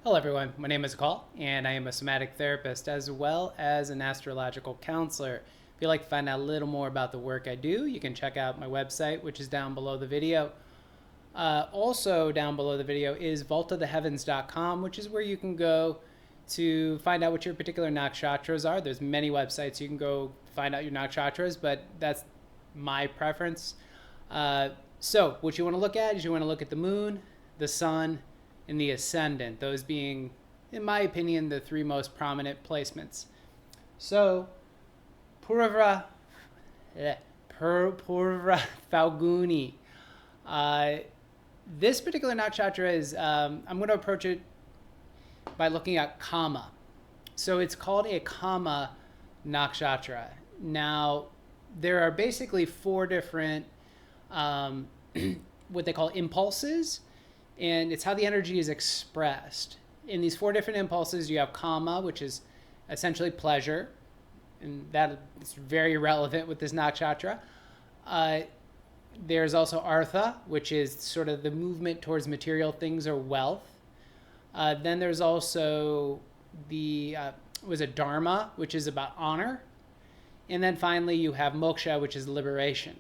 Hello everyone, my name is Call and I am a somatic therapist as well as an astrological counselor. If you'd like to find out a little more about the work I do, you can check out my website, which is down below the video. Also down below the video is vaultoftheheavens.com, which is where you can go to find out what your particular nakshatras are. There's many websites you can go find out your nakshatras, but that's my preference. So what you want to look at is you want to look at the moon, the sun, and the ascendant, those being, in my opinion, the three most prominent placements. So, Purva Phalguni. This particular nakshatra is, I'm going to approach it by looking at Kama. So it's called a Kama nakshatra. Now, there are basically four different, what they call impulses, and it's how the energy is expressed. In these four different impulses, you have Kama, which is essentially pleasure, and that is very relevant with this nakshatra. There's also Artha, which is sort of the movement towards material things or wealth. Then there's also the, Dharma, which is about honor. And then finally, you have Moksha, which is liberation.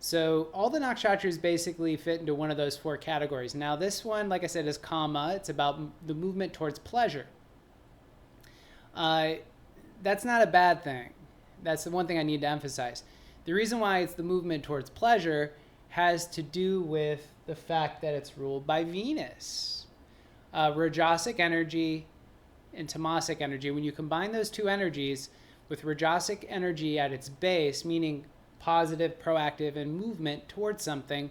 So all the nakshatras basically fit into one of those four categories. Now this one, like I said, is Kama. It's about the movement towards pleasure. That's not a bad thing. That's the one thing I need to emphasize. The reason why it's the movement towards pleasure has to do with the fact that it's ruled by Venus. Rajasic energy and tamasic energy, when you combine those two energies with Rajasic energy at its base, meaning positive, proactive, and movement towards something,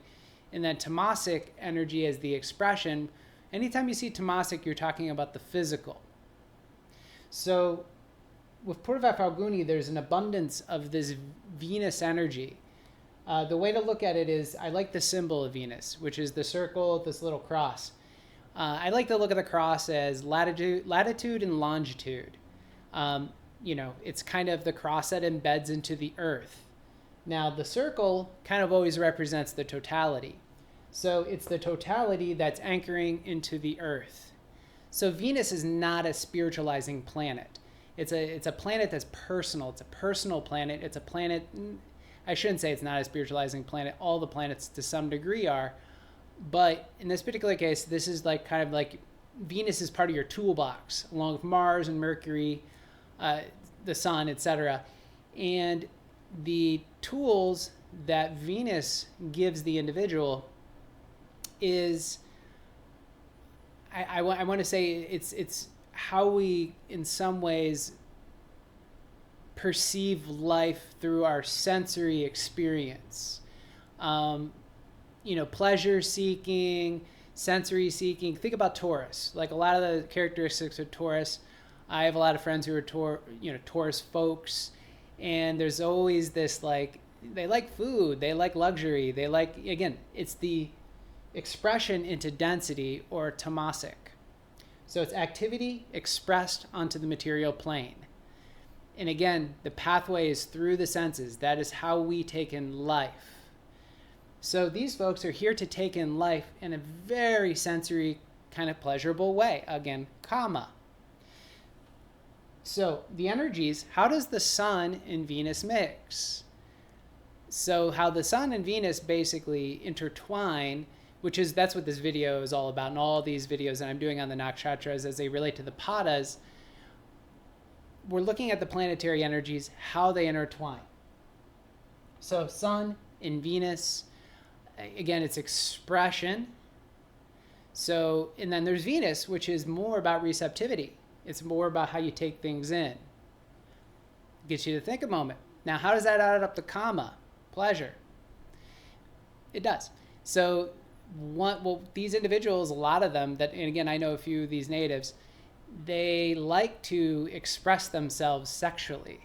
and then tamasic energy as the expression. Anytime you see tamasic, you're talking about the physical. So with Purva Phalguni, there's an abundance of this Venus energy. The way to look at it is, I like the symbol of Venus, which is the circle, this little cross. I like to look at the cross as latitude and longitude. It's kind of the cross that embeds into the earth. Now, the circle kind of always represents the totality. So it's the totality that's anchoring into the earth. So Venus is not a spiritualizing planet. It's a planet that's personal. It's a personal planet. It's a planet, I shouldn't say it's not a spiritualizing planet. All the planets to some degree are. But in this particular case, this is like kind of like Venus is part of your toolbox, along with Mars and Mercury, the sun, etc. And the tools that Venus gives the individual is, I want to say it's how we in some ways perceive life through our sensory experience. Pleasure seeking, sensory seeking. Think about Taurus. Like a lot of the characteristics of Taurus, I have a lot of friends who are Taurus folks. And there's always this, like, they like food, they like luxury, they like, again, it's the expression into density or tamasic. So it's activity expressed onto the material plane. And again, the pathway is through the senses. That is how we take in life. So these folks are here to take in life in a very sensory, kind of pleasurable way. Again, Kama. So the energies, how does the sun and Venus mix? So how the sun and Venus basically intertwine, that's what this video is all about, and all these videos that I'm doing on the nakshatras as they relate to the padas, we're looking at the planetary energies, how they intertwine. So sun and Venus, again, it's expression. So, and then there's Venus, which is more about receptivity. It's more about how you take things in. Gets you to think a moment. Now, how does that add up to Kama? Pleasure. It does. So, these individuals, a lot of them, and again, I know a few of these natives, they like to express themselves sexually.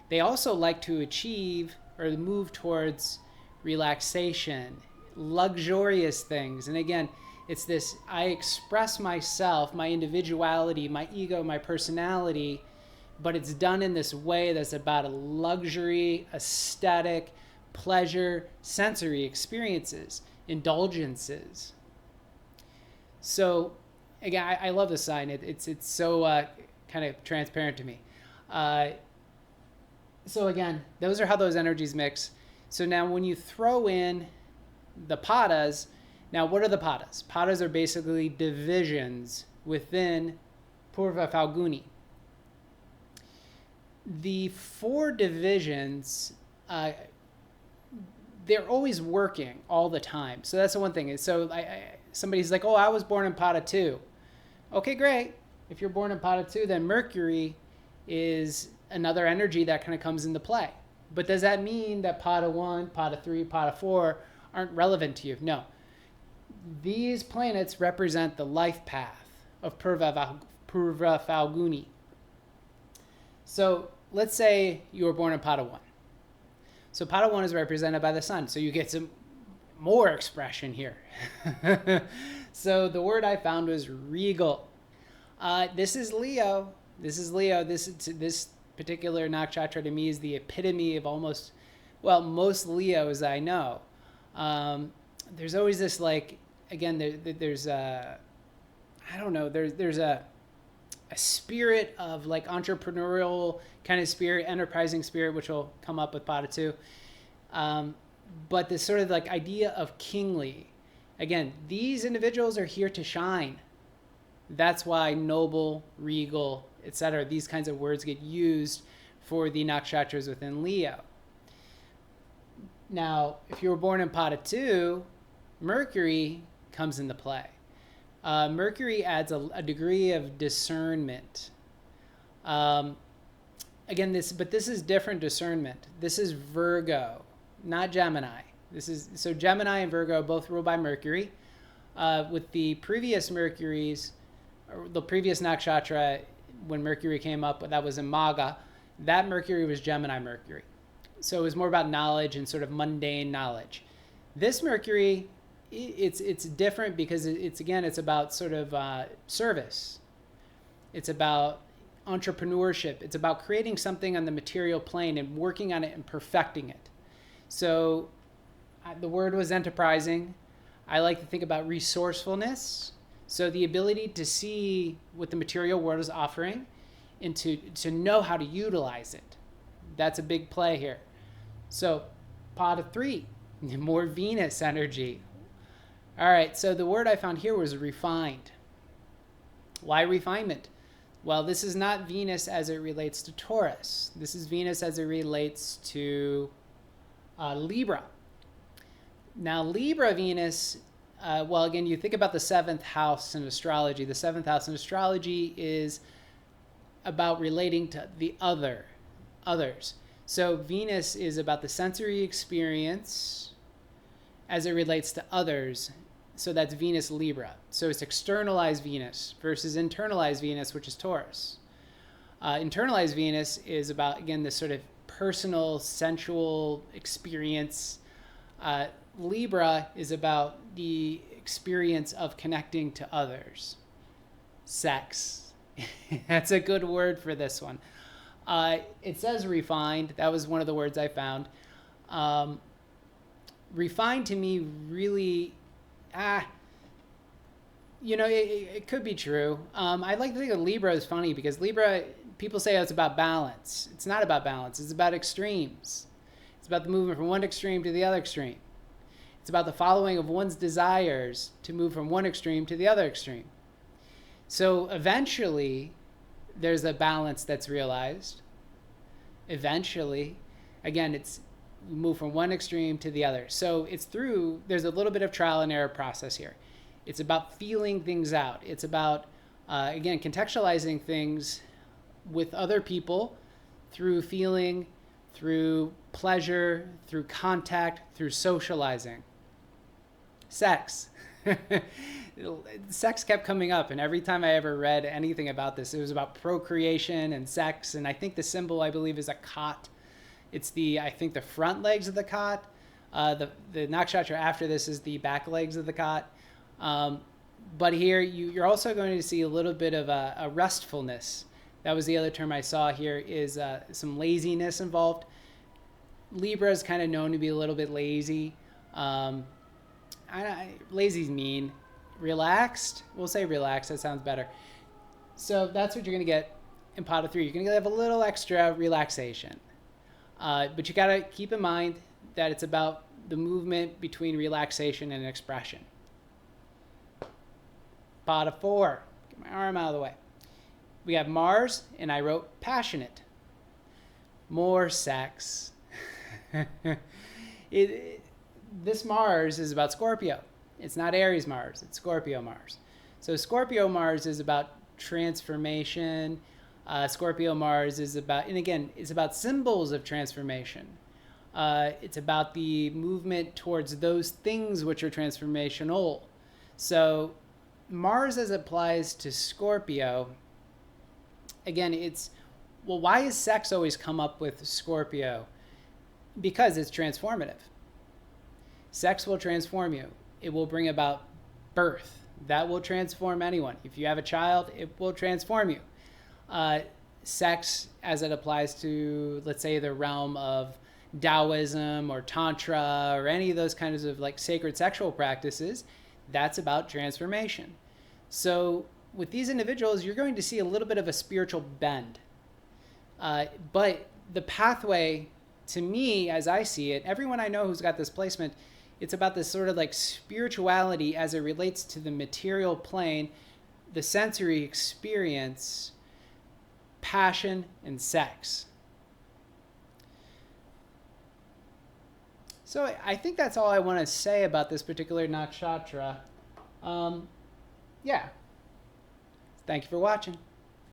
They also like to achieve or move towards relaxation, luxurious things. And again, it's this, I express myself, my individuality, my ego, my personality, but it's done in this way that's about a luxury, aesthetic, pleasure, sensory experiences, indulgences. So again, I love the sign. It's so kind of transparent to me. Uh, so again, those are how those energies mix. So now when you throw in the padas, now what are the padas? Padas are basically divisions within Purva Phalguni. The four divisions, they're always working all the time. So that's the one thing. So somebody's like, oh, I was born in Pada 2. Okay, great. If you're born in Pada 2, then Mercury is another energy that kind of comes into play. But does that mean that Pada 1, Pada 3, Pada 4 aren't relevant to you? No. These planets represent the life path of Purva Phalguni. So let's say you were born in Pada 1. So Pada 1 is represented by the sun. So you get some more expression here. So the word I found was regal. This is Leo. This particular nakshatra to me is the epitome of almost, well, most Leos I know. There's always this, like, again, there's a, I don't know, there's a spirit of like entrepreneurial kind of spirit, enterprising spirit, which will come up with Pada 2. But this sort of like idea of kingly. Again, these individuals are here to shine. That's why noble, regal, etc. These kinds of words get used for the nakshatras within Leo. Now, if you were born in Pada 2, Mercury comes into play. Mercury adds a degree of discernment. Again, this is different discernment. This is Virgo, not Gemini. So Gemini and Virgo both ruled by Mercury. With the previous Mercuries, or the previous nakshatra, when Mercury came up, that was in Maga, that Mercury was Gemini Mercury. So it was more about knowledge and sort of mundane knowledge. This Mercury, it's different because it's about sort of service. It's about entrepreneurship. It's about creating something on the material plane and working on it and perfecting it. So the word was enterprising. I like to think about resourcefulness. So the ability to see what the material world is offering and to know how to utilize it. That's a big play here. So Pada 3, more Venus energy. All right, so the word I found here was refined. Why refinement? Well, this is not Venus as it relates to Taurus. This is Venus as it relates to Libra. Now, Libra Venus, well, again, you think about the 7th house in astrology. The 7th house in astrology is about relating to the others. So Venus is about the sensory experience as it relates to others. So that's Venus Libra. So it's externalized Venus versus internalized Venus, which is Taurus. Internalized Venus is about, again, this sort of personal, sensual experience. Libra is about the experience of connecting to others. Sex. That's a good word for this one. It says refined. That was one of the words I found. Refined to me really, it could be true. I like to think of Libra as funny because Libra, people say it's about balance. It's not about balance. It's about extremes. It's about the movement from one extreme to the other extreme. It's about the following of one's desires to move from one extreme to the other extreme. So eventually, there's a balance that's realized. Eventually, again, it's move from one extreme to the other. So there's a little bit of trial and error process here. It's about feeling things out. It's about, again, contextualizing things with other people through feeling, through pleasure, through contact, through socializing. Sex. Sex kept coming up, and every time I ever read anything about this, it was about procreation and sex, and I think the symbol, I believe, is a cot. It's I think the front legs of the cot. The nakshatra after this is the back legs of the cot. But here, you're also going to see a little bit of a restfulness. That was the other term I saw here, is some laziness involved. Libra is kind of known to be a little bit lazy. Lazy's mean. relaxed. We'll say relaxed. That sounds better. So that's what you're going to get in Pada 3. You're going to have a little extra relaxation. But you got to keep in mind that it's about the movement between relaxation and expression. Pada 4. Get my arm out of the way. We have Mars, and I wrote passionate. More sex. This Mars is about Scorpio. It's not Aries Mars, it's Scorpio Mars. So Scorpio Mars is about transformation. Scorpio Mars is about, and again, it's about symbols of transformation. It's about the movement towards those things which are transformational. So Mars, as it applies to Scorpio, again, it's, well, why is sex always come up with Scorpio? Because it's transformative. Sex will transform you. It will bring about birth. That will transform anyone. If you have a child, it will transform you. Sex, as it applies to, let's say, the realm of Taoism or Tantra or any of those kinds of like sacred sexual practices, that's about transformation. So with these individuals, you're going to see a little bit of a spiritual bend. But the pathway, to me, as I see it, everyone I know who's got this placement, it's about this sort of like spirituality as it relates to the material plane, the sensory experience, passion, and sex. So I think that's all I want to say about this particular nakshatra. Yeah. Thank you for watching.